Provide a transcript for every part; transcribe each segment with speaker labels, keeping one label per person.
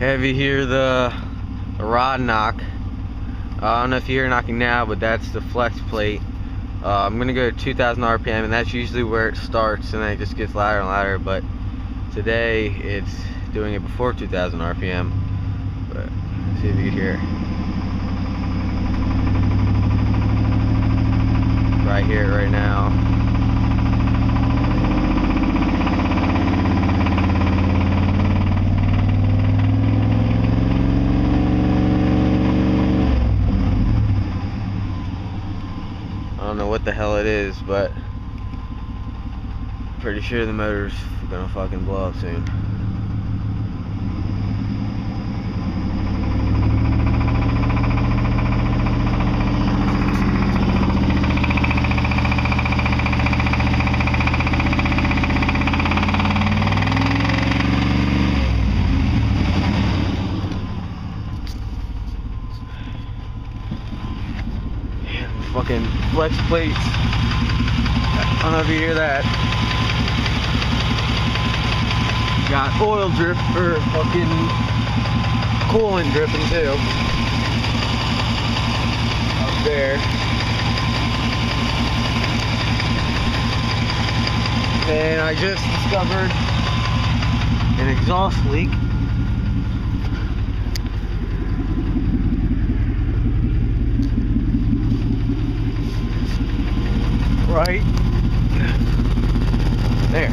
Speaker 1: Have you hear the rod knock? I don't know if you hear knocking now, but that's the flex plate. I'm gonna go to 2,000 RPM, and that's usually where it starts, and then it just gets louder and louder. But today it's doing it before 2,000 RPM. But see if you can hear it. Right here, right now. I don't know what the hell it is, but pretty sure the motor's gonna fucking blow up soon. Fucking flex plates. I don't know if you hear that. Got oil drip or fucking coolant dripping too. Up there. And I just discovered an exhaust leak. Right there.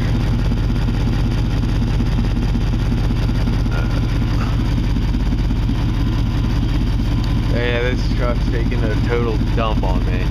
Speaker 1: Yeah, this truck's taking a total dump on me.